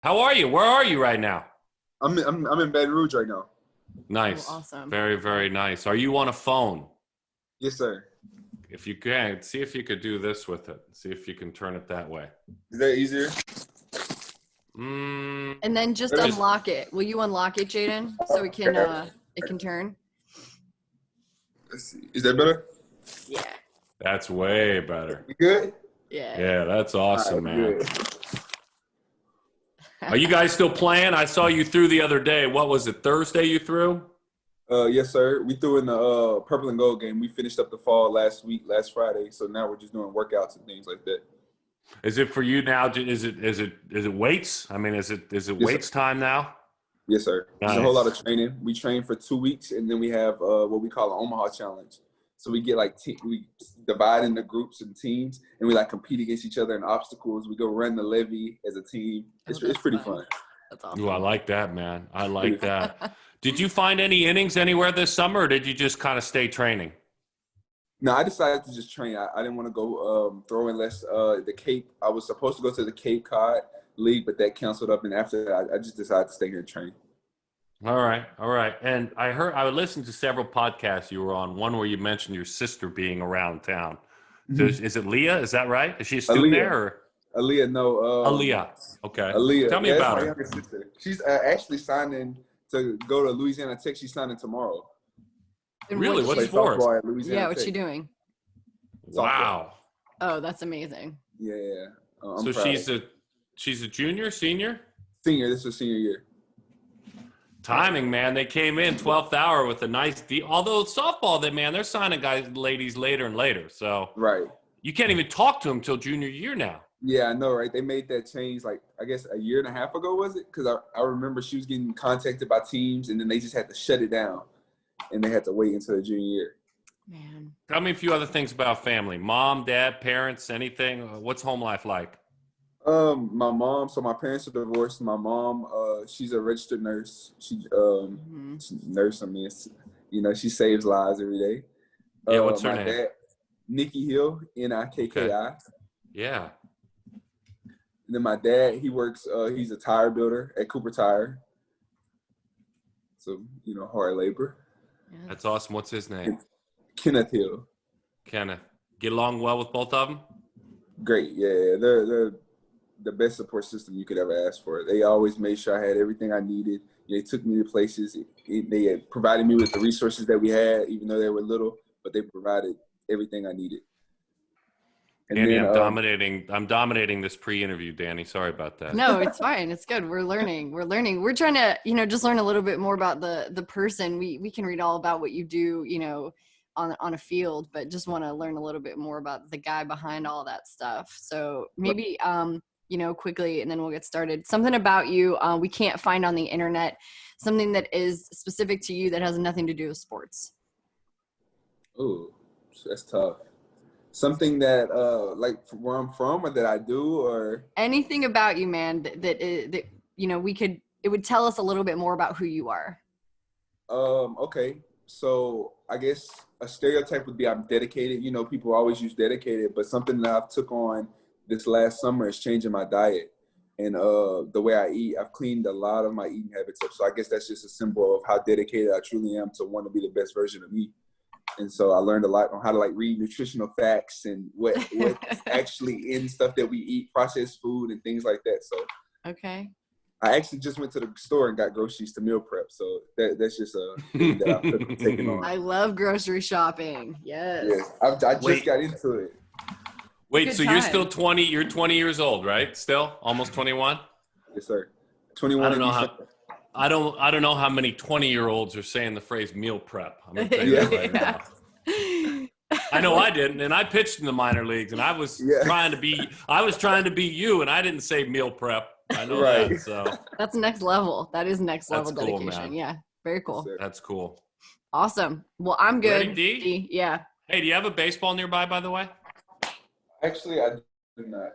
How are you? Where are you right now? I'm in Baton Rouge right now. Nice. Oh, awesome. Very, very nice. Are you on a phone? Yes, sir. If you can, see if you could do this with it. See if you can turn it that way. Is that easier? And then just unlock it. Will you unlock it, Jaden, so it can turn? Let's see. Is that better? Yeah. That's way better. You good? Yeah. Yeah, that's awesome, All right, man. good. Are you guys still playing? I saw you threw the other day. What was it, Thursday you threw? Yes, sir. We threw in the purple and gold game. We finished up the fall last Friday. So now we're just doing workouts and things like that. Is it for you now? Is it weights? I mean, is it Yes, weights sir. time now? Yes, sir. Nice. There's a whole lot of training. We train for 2 weeks, and then we have what we call an Omaha challenge. So we get we divide into groups and teams, and we compete against each other in obstacles. We go run the levee as a team. It's pretty fun. That's awesome. Ooh, I like that, man. I like that. Did you find any innings anywhere this summer, or did you just kind of stay training? No, I decided to just train. I didn't want to go throw unless the Cape. I was supposed to go to the Cape Cod League, but that canceled up. And after that, I just decided to stay here and train. All right. And I listened to several podcasts you were on. One where you mentioned your sister being around town. So is it Leah? Is that right? Is she a student there? Or? Aaliyah, no. Aaliyah. Okay. Aaliyah. Tell me about my her. younger sister. She's actually signing to go to Louisiana Tech. She's signing tomorrow. And Really? What's Play for? softball at Louisiana what's Tech. she doing? Wow. Oh, that's amazing. Yeah. So she's a junior, senior? Senior. This is senior year. Timing, man. They came in 12th hour with a nice deal. Although softball, they're signing ladies later and later. So Right. you can't even talk to them till junior year now. Yeah, I know, right? They made that change, I guess a year and a half ago, was it? Because I remember she was getting contacted by teams, and then they just had to shut it down, and they had to wait until the junior year. Man. Tell me a few other things about family. Mom, dad, parents, anything? What's home life like? My mom. So my parents are divorced. My mom, she's a registered nurse. She's nurse. I mean, she saves lives every day. Yeah, what's her my name? dad, Nikki Hill, Nikki. Okay. Yeah. And then my dad, he works. He's a tire builder at Cooper Tire. So hard labor. Yeah. That's awesome. What's his name? Kenneth Hill. Kenneth. Get along well with both of them? Great, yeah. They're the best support system you could ever ask for. They always made sure I had everything I needed. They took me to places. They had provided me with the resources that we had, even though they were little, but they provided everything I needed. And Danny, then, I'm dominating this pre-interview, Danny. Sorry about that. No, it's fine. It's good. We're learning. We're trying to, just learn a little bit more about the person. We can read all about what you do, on a field, but just want to learn a little bit more about the guy behind all that stuff. So maybe, quickly, and then we'll get started. Something about you we can't find on the internet, something that is specific to you that has nothing to do with sports. Oh, that's tough. Something that, where I'm from, or that I do, or anything about you, man, that it would tell us a little bit more about who you are. Okay. So I guess a stereotype would be I'm dedicated. People always use dedicated, but something that I've took on this last summer is changing my diet and the way I eat. I've cleaned a lot of my eating habits up. So I guess that's just a symbol of how dedicated I truly am to want to be the best version of me. And so I learned a lot on how to read nutritional facts and what's actually in stuff that we eat, processed food and things like that. So okay. I actually just went to the store and got groceries to meal prep. So that's just a thing that I've taken on. I love grocery shopping. Yes. I just got into it. Wait, so you're still 20, you're 20 years old, right? Still? Almost 21? Yes, sir. 21. I don't know how many 20-year-olds are saying the phrase meal prep. I'm going to tell you that right now. I know I didn't, and I pitched in the minor leagues, and I was trying to be you, and I didn't say meal prep. I know that. So that's next level. That is next level cool, dedication. Man. Yeah, very cool. That's cool. Awesome. Well, I'm good. Ready, D? Yeah. Hey, do you have a baseball nearby, by the way? Actually, I do not.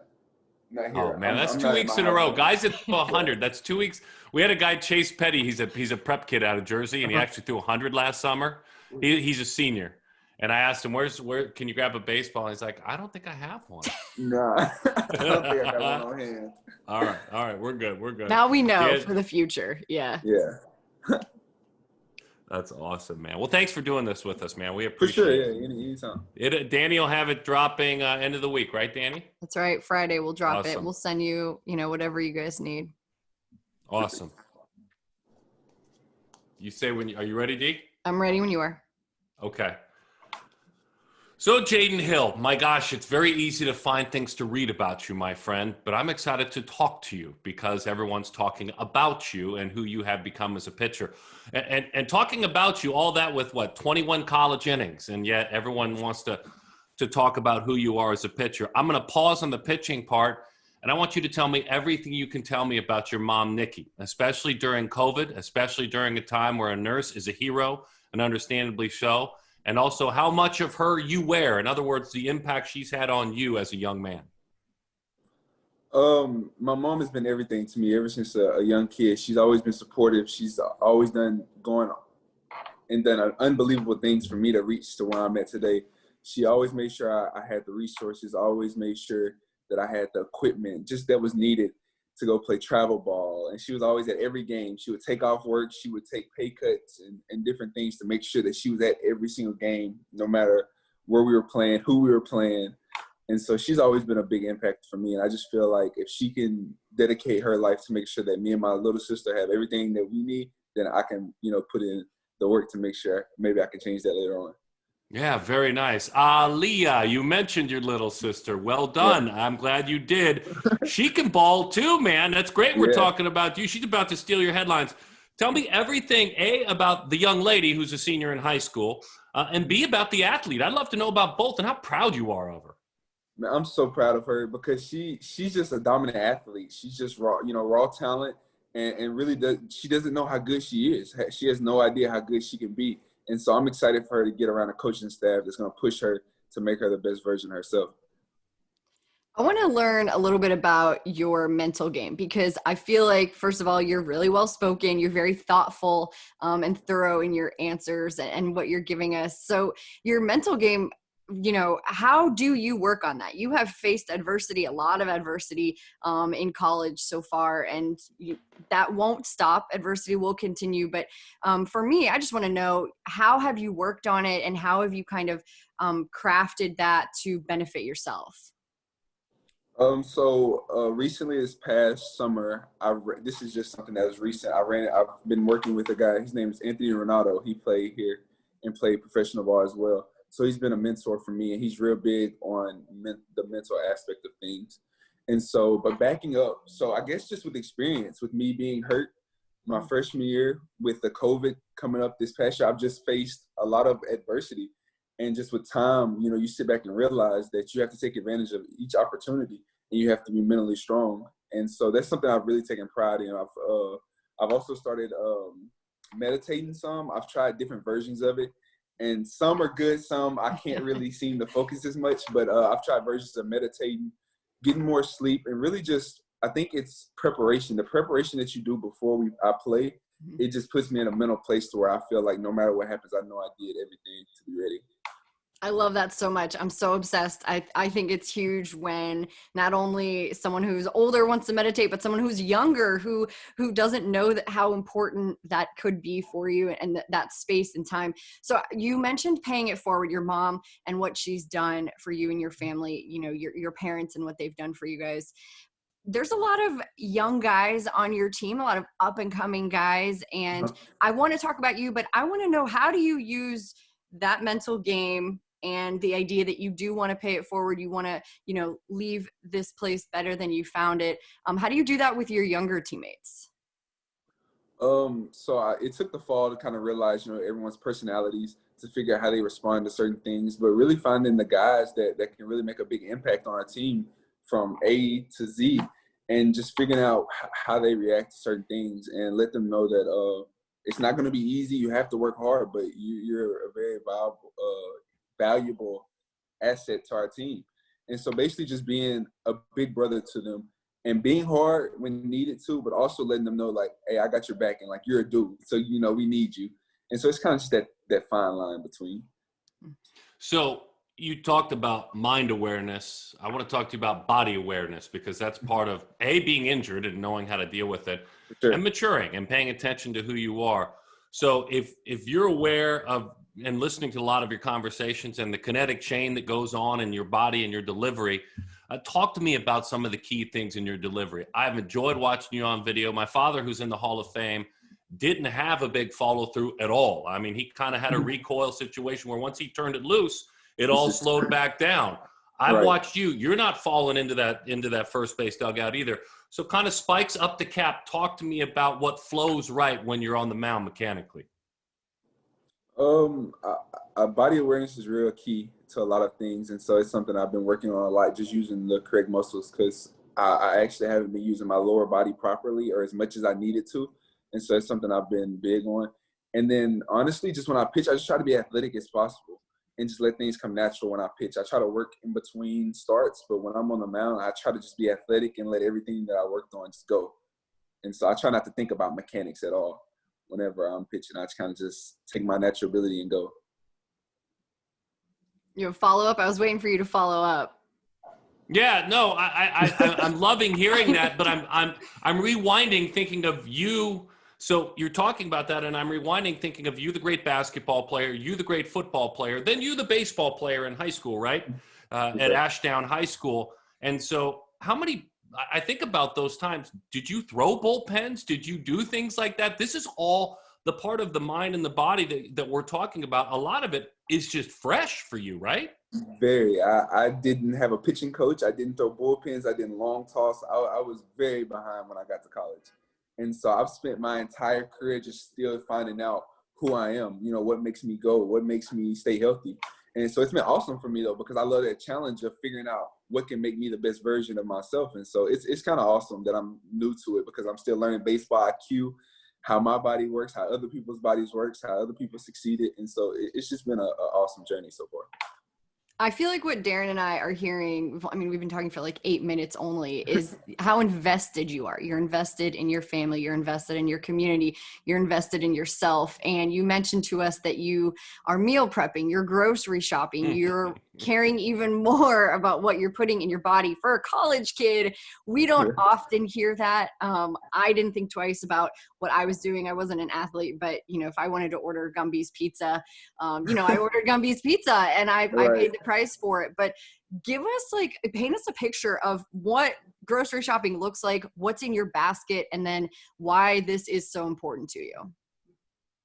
Not here. Oh man, that's 2 weeks in a row. Guys at 100. That's 2 weeks. We had a guy, Chase Petty. He's a prep kid out of Jersey, and he actually threw 100 last summer. He's a senior, And I asked him, where can you grab a baseball? And he's like, I don't think I have one. Nah, I don't think I got one on hand. All right. We're good. Now we know for the future. Yeah. Yeah. That's awesome, man. Well, thanks for doing this with us, man. We appreciate it. For it. sure, yeah, anytime. Danny will have it dropping end of the week, right, Danny? That's right. Friday we'll drop it. Awesome. We'll send you, whatever you guys need. Awesome. You say are you ready, D? I'm ready when you are. Okay. So, Jaden Hill, my gosh, it's very easy to find things to read about you, my friend, but I'm excited to talk to you because everyone's talking about you and who you have become as a pitcher. And talking about you, all that with 21 college innings, and yet everyone wants to talk about who you are as a pitcher. I'm going to pause on the pitching part, and I want you to tell me everything you can tell me about your mom, Nikki, especially during COVID, especially during a time where a nurse is a hero, and understandably so. And also how much of her you wear. In other words, the impact she's had on you as a young man. My mom has been everything to me ever since a young kid. She's always been supportive. She's always done unbelievable things for me to reach to where I'm at today. She always made sure I had the resources, always made sure that I had the equipment just that was needed to go play travel ball. And she was always at every game. She would take off work. She would take pay cuts and different things to make sure that she was at every single game, no matter where we were playing, who we were playing. And so she's always been a big impact for me. And I just feel like if she can dedicate her life to make sure that me and my little sister have everything that we need, then I can, put in the work to make sure maybe I can change that later on. Yeah, very nice. Leah, you mentioned your little sister. Well done. Yeah. I'm glad you did. She can ball too, man. That's great. We're talking about you. She's about to steal your headlines. Tell me everything, A, about the young lady who's a senior in high school, and B, about the athlete. I'd love to know about both and how proud you are of her. Man, I'm so proud of her because she's just a dominant athlete. She's just raw talent, and really she doesn't know how good she is. She has no idea how good she can be. And so I'm excited for her to get around a coaching staff that's going to push her to make her the best version of herself. I want to learn a little bit about your mental game because I feel like, first of all, you're really well-spoken. You're very thoughtful and thorough in your answers and what you're giving us. So your mental game, how do you work on that? You have faced adversity, a lot of adversity in college so far, and that won't stop. Adversity will continue. But for me, I just want to know, how have you worked on it and how have you kind of crafted that to benefit yourself? Recently this past summer, this is just something that was recent. I've been working with a guy. His name is Anthony Renato. He played here and played professional ball as well. So he's been a mentor for me, and he's real big on the mental aspect of things. And so, but backing up, so I guess just with experience, with me being hurt my freshman year, with the COVID coming up this past year, I've just faced a lot of adversity. And just with time, you sit back and realize that you have to take advantage of each opportunity, and you have to be mentally strong. And so that's something I've really taken pride in. I've also started meditating some. I've tried different versions of it. And some are good, some I can't really seem to focus as much, but I've tried versions of meditating, getting more sleep, and really just, I think it's preparation. The preparation that you do before I play, it just puts me in a mental place to where I feel like no matter what happens, I know I did everything to be ready. I love that so much. I'm so obsessed. I think it's huge when not only someone who's older wants to meditate, but someone who's younger who doesn't know how important that could be for you and that space and time. So you mentioned paying it forward, your mom and what she's done for you and your family, your parents and what they've done for you guys. There's a lot of young guys on your team, a lot of up and coming guys. And I want to talk about you, but I want to know, how do you use that mental game and the idea that you do want to pay it forward? You want to, leave this place better than you found it. How do you do that with your younger teammates? It took the fall to kind of realize, everyone's personalities, to figure out how they respond to certain things, but really finding the guys that can really make a big impact on our team from A to Z, and just figuring out how they react to certain things and let them know that it's not going to be easy. You have to work hard, but you're a very valuable asset to our team. And so basically just being a big brother to them and being hard when needed to, but also letting them know, like, hey, I got your back, and like, you're a dude, so we need you. And so it's kind of just that fine line between. So you talked about mind awareness. I want to talk to you about body awareness, because that's part of being injured and knowing how to deal with it, Sure. and maturing and paying attention to who you are. So if you're aware of and listening to a lot of your conversations and the kinetic chain that goes on in your body and your delivery, talk to me about some of the key things in your delivery. I've enjoyed watching you on video. My father, who's in the Hall of Fame, didn't have a big follow through at all. I mean, he kind of had a recoil situation where once he turned it loose, it all slowed back down. I've watched you. You're not falling into that first base dugout either. So kind of spikes up the cap. Talk to me about what flows right when you're on the mound mechanically. Body awareness is real key to a lot of things, and so it's something I've been working on a lot, just using the correct muscles, because I actually haven't been using my lower body properly or as much as I needed to, and so it's something I've been big on. And then honestly, just when I pitch, I just try to be athletic as possible and just let things come natural when I pitch. I try to work in between starts, but when I'm on the mound, I try to just be athletic and let everything that I worked on just go. And so I try not to think about mechanics at all whenever I'm pitching. I just kind of just take my natural ability and go. You have follow up? I was waiting for you to follow up. Yeah, no, I'm loving hearing that, but I'm rewinding, thinking of you. So you're talking about that, and I'm rewinding, thinking of you, the great basketball player, you, the great football player, then you, the baseball player in high school, right? At Ashdown High School. And so I think about those times. Did you throw bullpens? Did you do things like that? This is all the part of the mind and the body that we're talking about. A lot of it is just fresh for you, right? Very. I didn't have a pitching coach. I didn't throw bullpens. I didn't long toss. I was very behind when I got to college. And so I've spent my entire career just still finding out who I am, what makes me go, what makes me stay healthy. And so it's been awesome for me, though, because I love that challenge of figuring out what can make me the best version of myself. And so it's kind of awesome that I'm new to it, because I'm still learning baseball IQ, how my body works, how other people's bodies works, how other people succeeded. And so it's just been an awesome journey so far. I feel like what Darren and I are hearing, I mean, we've been talking for like 8 minutes only, is how invested you are. You're invested in your family. You're invested in your community. You're invested in yourself. And you mentioned to us that you are meal prepping, you're grocery shopping, you're caring even more about what you're putting in your body. For a college kid, we don't often hear that. I didn't think twice about what I was doing. I wasn't an athlete, but if I wanted to order Gumby's pizza, I ordered Gumby's pizza, and I paid the price for it. But paint us a picture of what grocery shopping looks like, what's in your basket, and then why this is so important to you.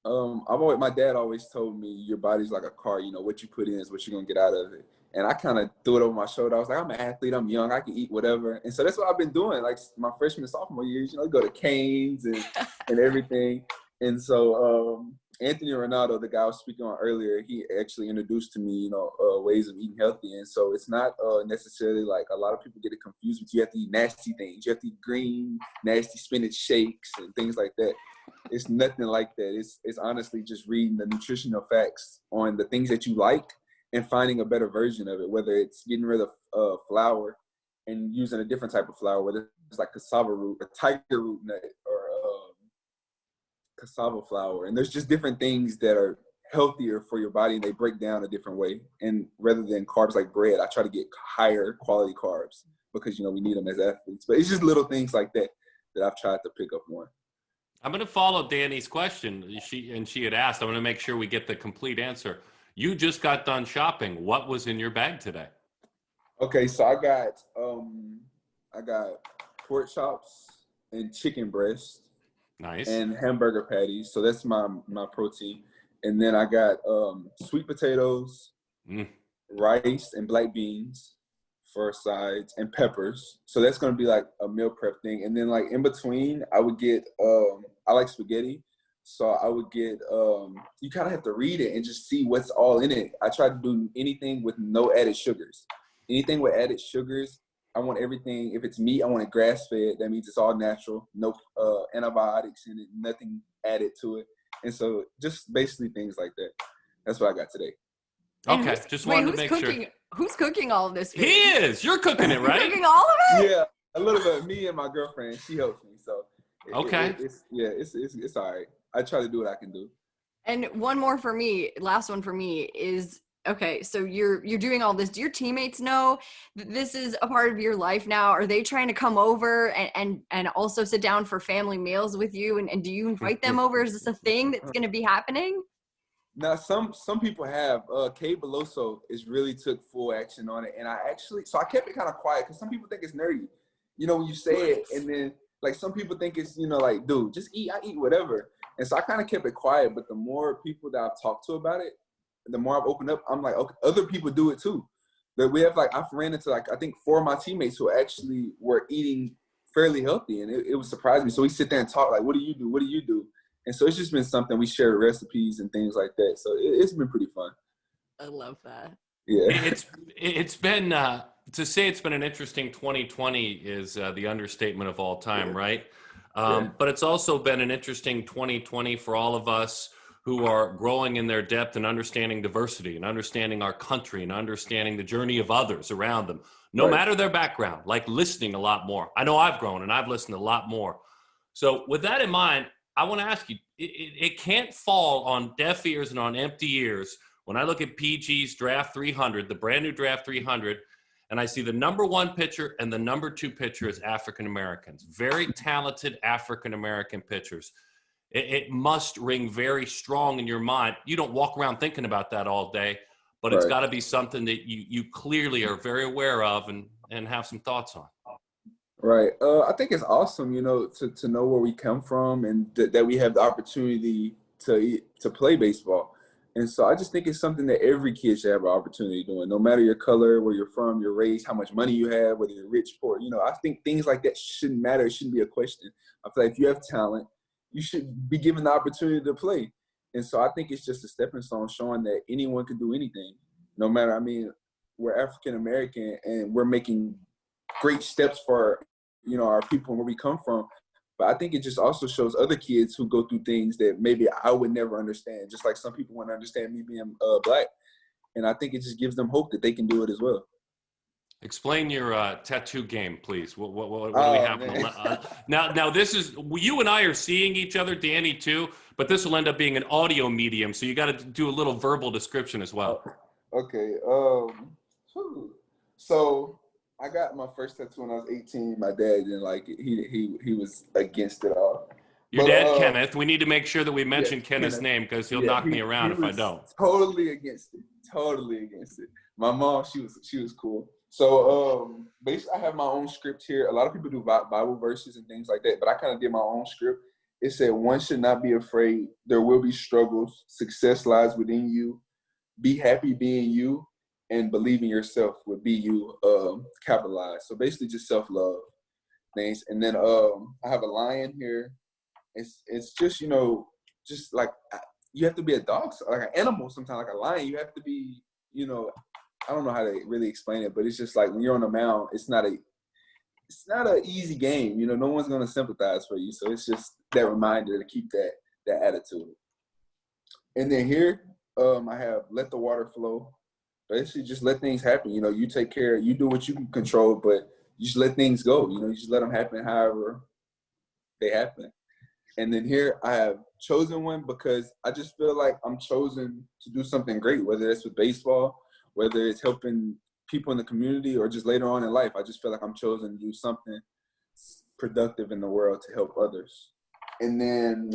My dad always told me, your body's like a car, what you put in is what you're going to get out of it. And I kind of threw it over my shoulder. I was like, I'm an athlete, I'm young, I can eat whatever. And so that's what I've been doing. Like my freshman and sophomore years, go to Cane's and everything. And so Anthony Ronaldo, the guy I was speaking on earlier, he actually introduced to me, ways of eating healthy. And so it's not necessarily like a lot of people get it confused with you have to eat nasty things. You have to eat green, nasty spinach shakes and things like that. It's nothing like that. It's honestly just reading the nutritional facts on the things that you like and finding a better version of it, whether it's getting rid of flour and using a different type of flour, whether it's like cassava root or tiger root nut or cassava flour. And there's just different things that are healthier for your body, and they break down a different way. And rather than carbs like bread, I try to get higher quality carbs because, we need them as athletes. But it's just little things like that I've tried to pick up on. I'm going to follow Danny's question. She had asked, I'm going to make sure we get the complete answer. You just got done shopping. What was in your bag today? Okay, so I got pork chops and chicken breast. Nice. And hamburger patties. So that's my protein. And then I got sweet potatoes, rice, and black beans for sides, and peppers. So that's going to be like a meal prep thing. And then like in between, I would get, I like spaghetti. So I would get, you kind of have to read it and just see what's all in it. I try to do anything with no added sugars. Anything with added sugars, I want everything. If it's meat, I want it grass-fed. That means it's all natural, no antibiotics in it, nothing added to it. And so just basically things like that. That's what I got today. Okay, just wanted to make sure. Who's cooking all of this food? He is. You're cooking it, right? Cooking all of it? Yeah, a little bit. Me and my girlfriend, she helps me. So okay, it's all right. I try to do what I can do. And one more for me, last one for me is Okay, so you're doing all this. Do your teammates know that this is a part of your life now? Are they trying to come over and also sit down for family meals with you? And do you invite them over? Is this a thing that's going to be happening? Now, some people have. Kay Beloso is really took full action on it, and I kept it kind of quiet because some people think it's nerdy, when you say it, and then like some people think it's like, dude, just eat. I eat whatever, and so I kind of kept it quiet. But the more people that I've talked to about it, the more I've opened up. I'm like, okay, other people do it too. That we have I've ran into I think 4 of my teammates who actually were eating fairly healthy, and it was surprising me. So we sit there and talk like, what do you do? What do you do? And so it's just been something we share recipes and things like that. So it's been pretty fun. I love that. Yeah. It's been to say it's been an interesting 2020 is the understatement of all time, right? But it's also been an interesting 2020 for all of us who are growing in their depth and understanding diversity and understanding our country and understanding the journey of others around them, no matter their background, like listening a lot more. I know I've grown and I've listened a lot more. So with that in mind, I want to ask you, it can't fall on deaf ears and on empty ears when I look at PG's Draft 300, the brand new Draft 300, and I see the number 1 pitcher and the number 2 pitcher as African-Americans, very talented African-American pitchers. It must ring very strong in your mind. You don't walk around thinking about that all day, but it's got to be something that you clearly are very aware of and have some thoughts on. Right. I think it's awesome, to know where we come from and that we have the opportunity to play baseball. And so I just think it's something that every kid should have an opportunity doing, no matter your color, where you're from, your race, how much money you have, whether you're rich, poor. I think things like that shouldn't matter. It shouldn't be a question. I feel like if you have talent, you should be given the opportunity to play. And so I think it's just a stepping stone showing that anyone can do anything, no matter, we're African-American and we're making great steps for our people and where we come from. But I think it just also shows other kids who go through things that maybe I would never understand, just like some people wouldn't understand me being Black. And I think it just gives them hope that they can do it as well. Explain your tattoo game, please. What do we have? Now, this is, you and I are seeing each other, Danny too, but this will end up being an audio medium, so you got to do a little verbal description as well. Okay. So I got my first tattoo when I was 18. My dad didn't like it. He was against it all. Your dad, Kenneth. We need to make sure that we mention Kenneth's name because he'll knock me around if I don't. Totally against it. Totally against it. My mom, she was cool. So basically, I have my own script here. A lot of people do Bible verses and things like that, but I kind of did my own script. It said, "One should not be afraid. There will be struggles. Success lies within you. Be happy being you. And believe in yourself would be you capitalized." So basically just self-love things. And then I have a lion here. It's just, just like you have to be a dog, like an animal sometimes, like a lion. You have to be, I don't know how to really explain it, but it's just like when you're on the mound, it's not an easy game. No one's going to sympathize for you. So it's just that reminder to keep that attitude. And then here I have let the water flow. Basically just let things happen. You take care, you do what you can control, but you just let things go. You just let them happen however they happen. And then here I have chosen one because I just feel like I'm chosen to do something great, whether it's with baseball, whether it's helping people in the community, or just later on in life. I just feel like I'm chosen to do something productive in the world to help others. And then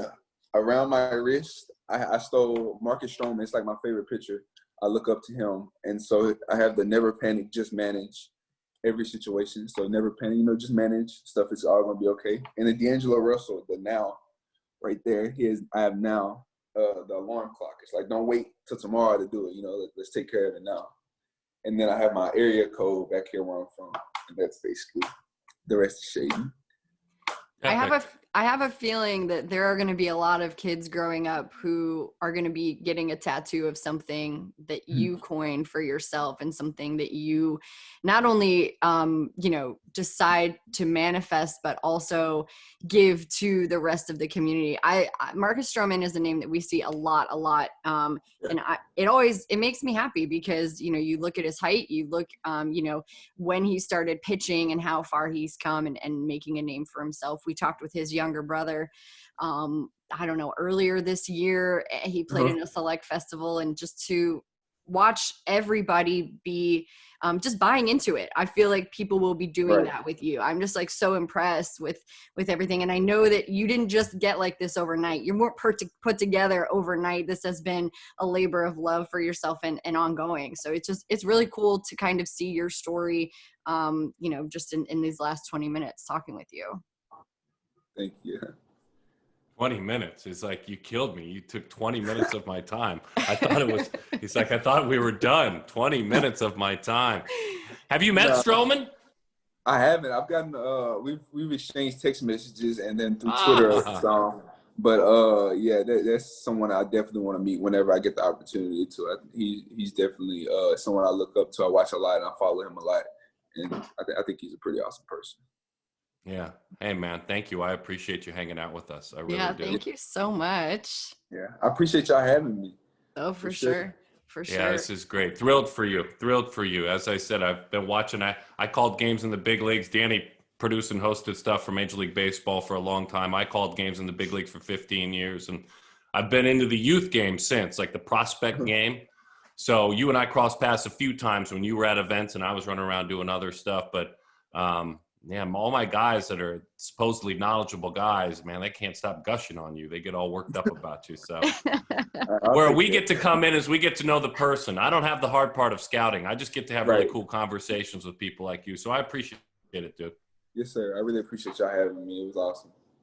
around my wrist, I stole Marcus Stroman. It's like my favorite pitcher. I look up to him. And so I have the never panic, just manage every situation. So never panic, just manage stuff. It's all going to be okay. And then D'Angelo Russell, the now right there, I have now the alarm clock. It's like, don't wait till tomorrow to do it. Let's take care of it now. And then I have my area code back here where I'm from. And that's basically the rest is shady. I have a feeling that there are going to be a lot of kids growing up who are going to be getting a tattoo of something that you coined for yourself and something that you not only, decide to manifest, but also give to the rest of the community. Marcus Stroman is a name that we see a lot. And it makes me happy because, you look at his height, you look, when he started pitching and how far he's come and making a name for himself. We talked with his younger brother, I don't know, earlier this year. He played in a select festival, and just to watch everybody be just buying into it. I feel like people will be doing that with you. I'm just like so impressed with everything. And I know that you didn't just get like this overnight. You're more put together overnight. This has been a labor of love for yourself and ongoing. So it's really cool to kind of see your story, just in these last 20 minutes talking with you. Thank you. 20 minutes. It's like, you killed me. You took 20 minutes of my time. I thought we were done. 20 minutes of my time. Have you met Stroman? I haven't. I've gotten, we've exchanged text messages and then through Twitter. But that's someone I definitely want to meet whenever I get the opportunity to. He's definitely someone I look up to. I watch a lot and I follow him a lot. And I think he's a pretty awesome person. Yeah. Hey, man, thank you. I appreciate you hanging out with us. I really do. Thank you so much. Yeah, I appreciate y'all having me. Oh, for sure. For sure. Yeah, this is great. Thrilled for you. As I said, I've been watching. I called games in the big leagues. Danny produced and hosted stuff for Major League Baseball for a long time. I called games in the big leagues for 15 years. And I've been into the youth game since, like the prospect game. So you and I crossed paths a few times when you were at events and I was running around doing other stuff. But all my guys that are supposedly knowledgeable guys, man, they can't stop gushing on you. They get all worked up about you. So where we get to come in is we get to know the person. I don't have the hard part of scouting. I just get to have really cool conversations with people like you. So I appreciate it, dude. Yes, sir. I really appreciate y'all having me. It was awesome.